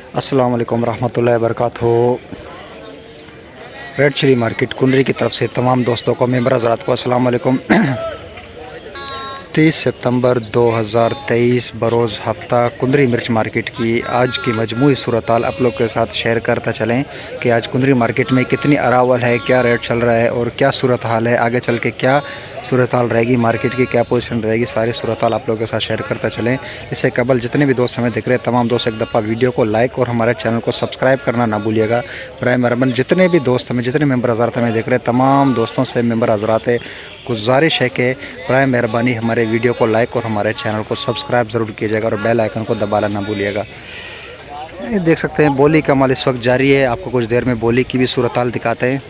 अस्सलाम वालेकुम रहमतुल्लाहि व बरकातहू। रेड चिली मार्केट कुंडरी की तरफ से तमाम दोस्तों को, मेंबर हज़रात को अस्सलाम वालेकुम। 30 सितंबर 2023 बरोज़ हफ़्ता कुंदरी मिर्च मार्केट की आज की मजमूई सूरत हाल आप लोग के साथ शेयर करता चलें कि आज कुंदरी मार्केट में कितनी अरावल है, क्या रेट चल रहा है और क्या सूरत हाल है, आगे चल के क्या सूरत हाल रहेगी, मार्केट की क्या पोजीशन रहेगी, सारी सूरत हाल आप लोगों के साथ शेयर करता चलें। इससे कबल जितने भी दोस्त हमें दिख रहे हैं तमाम दोस्त एक दफ़ा वीडियो को लाइक और हमारे चैनल को सब्सक्राइब करना ना भूलिएगा। बराए मेहरबानी जितने भी दोस्त हमें, जितने मेंबर हज़रात हमें देख रहे हैं तमाम दोस्तों से मेंबर हज़रात गुजारिश है कि बराए मेहरबानी हमारे वीडियो को लाइक और हमारे चैनल को सब्सक्राइब ज़रूर कीजिएगा और बेल आइकन को दबाना ना भूलिएगा। ये देख सकते हैं बोली का माल इस वक्त जारी है। आपको कुछ देर में बोली की भी सूरत हाल दिखाते हैं।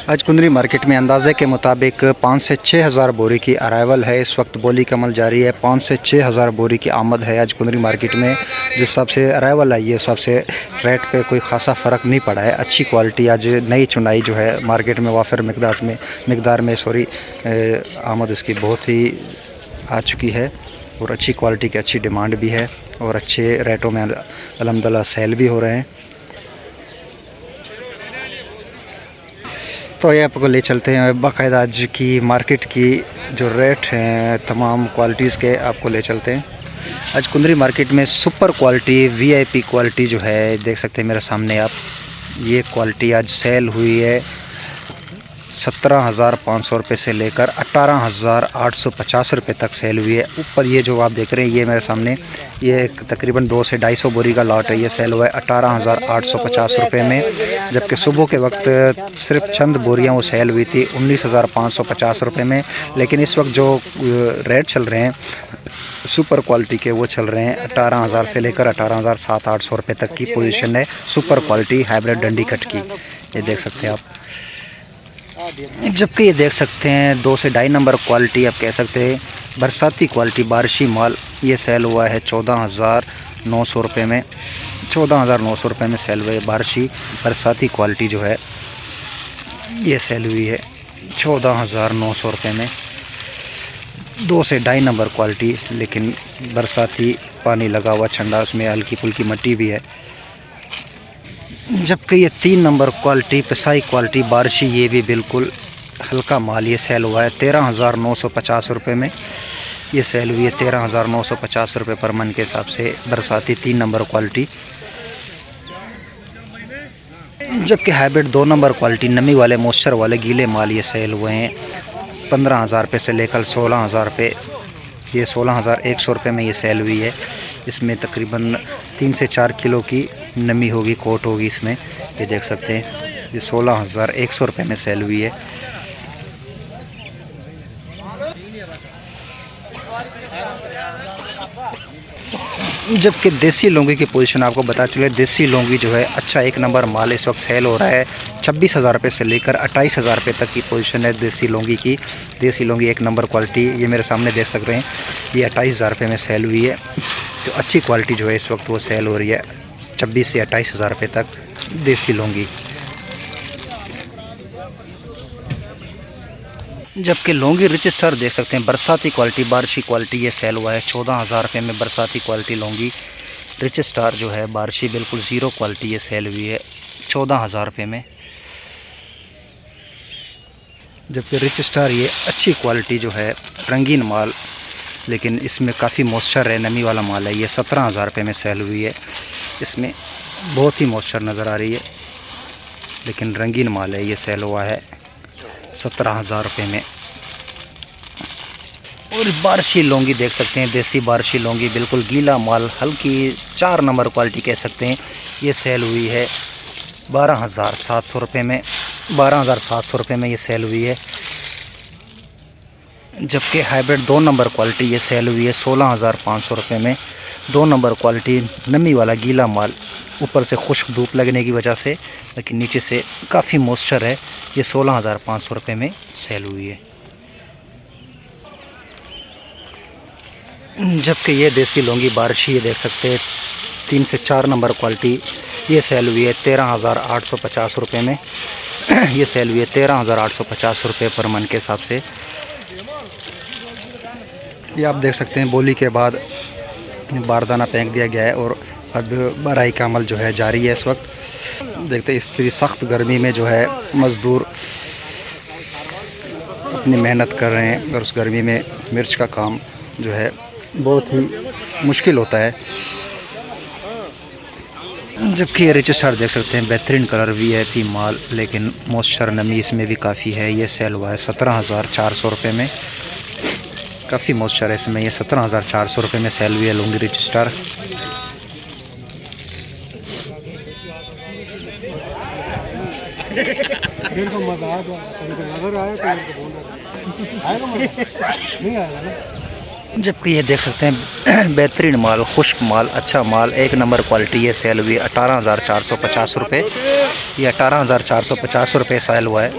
आज कुंदरी मार्केट में अंदाजे के मुताबिक 5 से 6 हज़ार बोरी की अराइवल है। इस वक्त बोली का अमल जारी है। 5 से 6 हज़ार बोरी की आमद है आज कुंदरी मार्केट में। जिस हिसाब से अराइवल आई है उस हिसाब से रेट पे कोई ख़ासा फ़र्क नहीं पड़ा है। अच्छी क्वालिटी आज नई चुनाई जो है मार्केट में वाफिर मिकदार में आमद उसकी बहुत ही आ चुकी है और अच्छी क्वालिटी की अच्छी डिमांड भी है और अच्छे रेटों में अल्हम्दुलिल्लाह सेल भी हो रहे हैं। तो ये आपको ले चलते हैं बाकायदा आज की मार्केट की जो रेट हैं तमाम क्वालिटीज़ के, आपको ले चलते हैं। आज कुंदरी मार्केट में सुपर क्वालिटी वीआईपी क्वालिटी जो है देख सकते हैं मेरे सामने आप, ये क्वालिटी आज सेल हुई है 17,500 रुपये से लेकर 18,850 रुपये तक सेल हुई है। ऊपर ये जो आप देख रहे हैं ये मेरे सामने ये तकरीबन 200 से 250 बोरी का लॉट है। ये सेल हुआ है 18,850 रुपये में, जबकि सुबह के वक्त सिर्फ चंद बोरियां वो सेल हुई थी 19,550 रुपये में। लेकिन इस वक्त जो रेट चल रहे हैं सुपर क्वालिटी के वो चल रहे हैं 18,000 से लेकर 18,700-800 रुपये तक की पोजीशन है सुपर क्वालिटी हाइब्रिड डंडी कट की। ये देख सकते हैं आप। जबकि ये देख सकते हैं 2 से 2.5 नंबर क्वालिटी आप कह सकते हैं बरसाती क्वालिटी बारिशी माल, ये सेल हुआ है 14,900 रुपये में। 14,900 रुपये में सेल हुआ है बारिशी बरसाती क्वालिटी जो है ये सेल हुई है 14,900 रुपये में। 2 से 2.5 नंबर क्वालिटी लेकिन बरसाती पानी लगा हुआ ठंडा, उसमें हल्की फुल्की मिट्टी भी है। जबकि ये 3 नंबर क्वालिटी पिसाई क्वालिटी बारिशी, ये भी बिल्कुल हल्का माल, ये सेल हुआ है 13,950 रुपये में। ये सेल हुई है 13,950 रुपये पर मन के हिसाब से बरसाती 3 नंबर क्वालिटी। जबकि हाइब्रिड 2 नंबर क्वालिटी नमी वाले मॉइस्चर वाले गीले माल ये सेल हुए हैं 15,000 रुपये से लेकर 16,000 रुपये। ये 16,100 रुपये में ये सेल हुई है। इसमें तकरीबन 3 से 4 किलो की नमी होगी, कोट होगी इसमें। ये देख सकते हैं ये 16,100 रुपये में सेल हुई है। जबकि देसी लौंगी की पोजीशन आपको बता चले, देसी लौंगी जो है अच्छा 1 नंबर माल इस वक्त सेल हो रहा है 26,000 रुपये से लेकर 28,000 रुपये तक की पोजीशन है देसी लौंगी की। देसी लौंगी 1 नंबर क्वालिटी ये मेरे सामने देख सक रहे हैं, ये 28,000 रुपये में सेल हुई है। तो अच्छी क्वालिटी जो है इस वक्त वो सेल हो रही है 26 से 28,000 रुपये तक देसी लौंगी। जबकि लौंगी रिच स्टार देख सकते हैं बरसाती क्वालिटी बारिशी क्वालिटी ये सेल हुआ है 14,000 रुपये में। बरसाती क्वालिटी लौंगी रिच स्टार जो है बारिशी बिल्कुल ज़ीरो क्वालिटी ये सेल हुई है 14,000 रुपये में। जबकि रिच स्टार ये अच्छी क्वालिटी जो है रंगीन माल, लेकिन इसमें काफ़ी मॉइस्चर है, नमी वाला माल है, ये 17,000 रुपये में सेल हुई है। इसमें बहुत ही मॉइस्चर नज़र आ रही है लेकिन रंगीन माल है, ये सेल हुआ है 17,000 रुपये में। और बारिशी लौंगी देख सकते हैं देसी बारिशी लौंगी बिल्कुल गीला माल, हल्की 4 नंबर क्वालिटी कह सकते हैं, ये सेल हुई है 12,700 रुपये में। 12,700 रुपये में ये सेल हुई है। जबकि हाइब्रिड 2 नंबर क्वालिटी ये सेल हुई है 16,500 रुपये में। 2 नंबर क्वालिटी नमी वाला गीला माल, ऊपर से खुश्क धूप लगने की वजह से लेकिन नीचे से काफ़ी मॉइस्चर है, ये 16,500 रुपये में सेल हुई है। जबकि ये देसी लौंगी बारिशी ये देख सकते हैं 3 से 4 नंबर क्वालिटी ये सेल हुई है 13,850 रुपये में। ये सेल हुई है 13,850 रुपये पर मन के हिसाब से। ये आप देख सकते हैं बोली के बाद बारदाना फेंक दिया गया है और अब भराई का अमल जो है जारी है इस वक्त। देखते हैं इस सख्त गर्मी में जो है मज़दूर अपनी मेहनत कर रहे हैं और उस गर्मी में मिर्च का काम जो है बहुत ही मुश्किल होता है। जबकि ये रजिस्टर देख सकते हैं बेहतरीन कलर VIP माल, लेकिन मॉइस्चर नमी इसमें भी काफ़ी है। ये सेल हुआ है 17,400 रुपये में। काफ़ी मॉइस्चर है इसमें। ये 17,400 रुपये में सेल हुई है लुंगी रजिस्टर। जबकि ये देख सकते हैं बेहतरीन माल, खुश्क माल, अच्छा माल, एक नंबर क्वालिटी। ये सेल हुई 18,450 रुपये। ये 18,450 रुपये सेल हुआ है।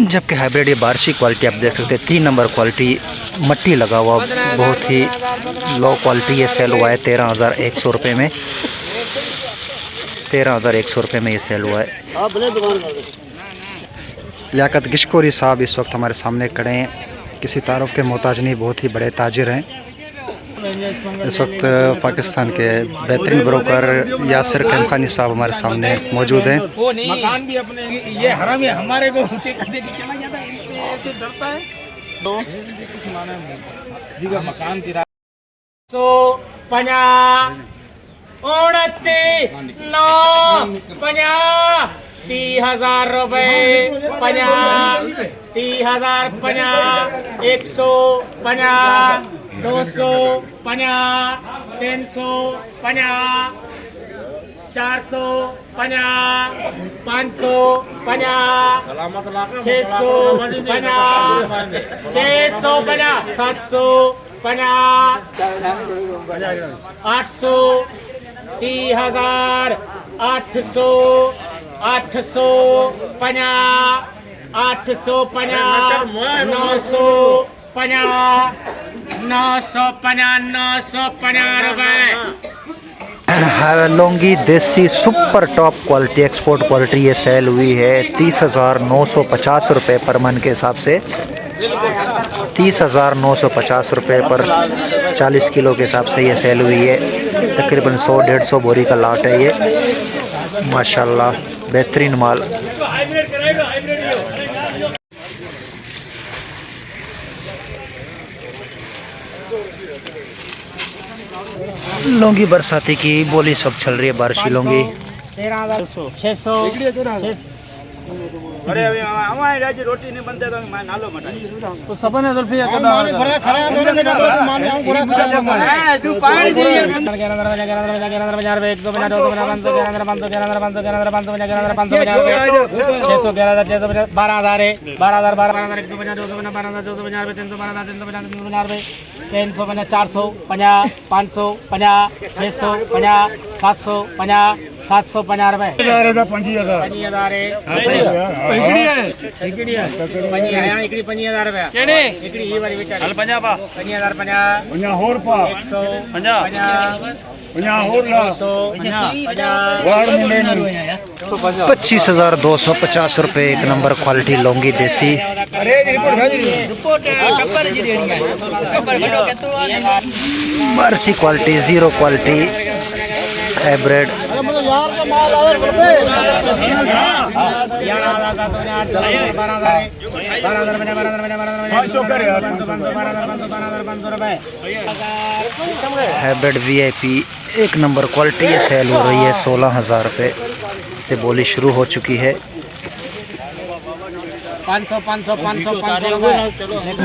जबकि हाइब्रिड ये बारिशी क्वालिटी आप देख सकते हैं 3 नंबर क्वालिटी, मट्टी लगा हुआ, बहुत ही लो क्वालिटी। ये सेल हुआ है 13,100 रुपये में। 13,100 रुपये में ये सेल हुआ है। लियाकत गिशकोरी साहब इस वक्त हमारे सामने खड़े हैं। किसी तारुफ के मोहताज नहीं, बहुत ही बड़े ताजिर हैं। इस वक्त पाकिस्तान के बेहतरीन ब्रोकर यासिर कैमखानी साहब हमारे सामने मौजूद हैं। मकान भी अपने ये हराम है, हमारे को चला जाता है, इनसे डरता है। तो मकान की 50 29 50 30,000 रुपये 50 30,000 50 150 250 350 450 550 650 650 750 800 30,000 800 850 850 950 रुपये। लुंगी देसी super top quality, export quality ये सेल हुई है 30,950 रुपये पर मन के हिसाब से। 30,950 रुपये पर 40 किलो के हिसाब से ये सेल हुई है। तकरीबन 100-150 बोरी का लाट है ये। माशाल्लाह बेहतरीन माल। लौंगी बरसाती की बोली सब चल रही है, बारिशी लौंगी 13,600 अरे अभी हमारे राज्य रोटी नहीं बनते तो मैं नालो मटा तो सबने जुल्फी माल भरे खरा दोने के तो मान हम पूरा खरा तू पानी दी 750 25,250 रुपये एक नंबर क्वालिटी लौंगी देसी। बारिशी quality, zero quality, hybrid. Hybrid VIP एक नंबर क्वालिटी ये सेल हो रही है 16,000 रुपये से बोली शुरू हो चुकी है। 500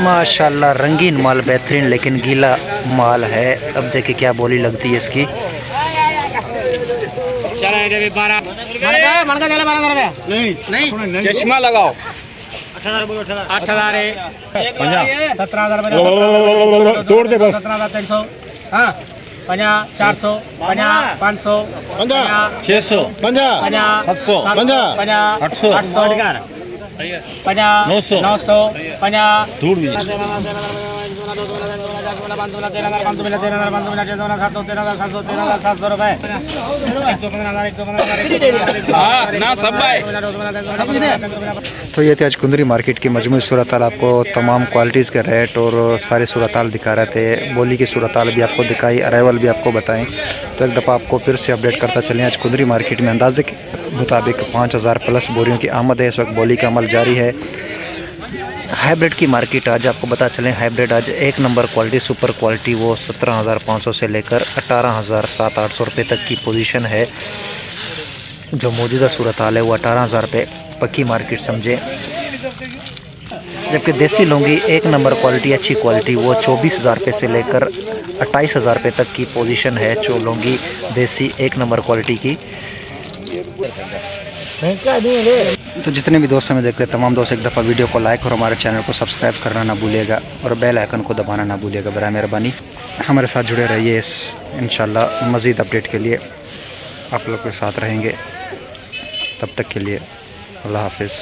माशाल्लाह रंगीन माल, बेहतरीन लेकिन गीला माल है। अब देखिए क्या बोली लगती है इसकी। चश्मा लगाओ 8,000 17,000 तोड़ दे 17,300 हाँ 50 400 50 500 600 50 700 50 800 50 900 50 दूर भी ना सब भाई तो ये थे आज कुंदरी मार्केट की मजमूई सूरत हाल। आपको तमाम क्वालिटीज़ के रेट और सारे सूरत हाल दिखा रहे थे। बोली की सूरत हाल भी आपको दिखाई, अराइवल भी आपको बताएं। तो एक दफ़ा आपको फिर से अपडेट करता चलें। आज कुंदरी मार्केट में अंदाजे के मुताबिक 5000 प्लस बोरियों की आमद है। इस वक्त बोली का अमल जारी है। हाइब्रिड की मार्केट आज आपको बता चलें, हाइब्रिड आज एक नंबर क्वालिटी सुपर क्वालिटी वो 17,500 से लेकर 18,700-800 रुपये तक की पोजीशन है। जो मौजूदा सूरत हाल है वो 18,000 रुपये पक्की मार्केट समझे। जबकि देसी लौंगी एक नंबर क्वालिटी अच्छी क्वालिटी वो 24,000 रुपये से लेकर 28,000 रुपये तक की पोजीशन है। जो लौंगी देसी एक नंबर क्वालिटी की। तो जितने भी दोस्त हमें देखते हैं तमाम दोस्त एक दफ़ा वीडियो को लाइक और हमारे चैनल को सब्सक्राइब करना ना भूलिएगा और बेल आइकन को दबाना ना भूलिएगा। बराए मेहरबानी हमारे साथ जुड़े रहिए। इस इंशाल्लाह मज़ीद अपडेट के लिए आप लोग के साथ रहेंगे। तब तक के लिए अल्लाह हाफिज़।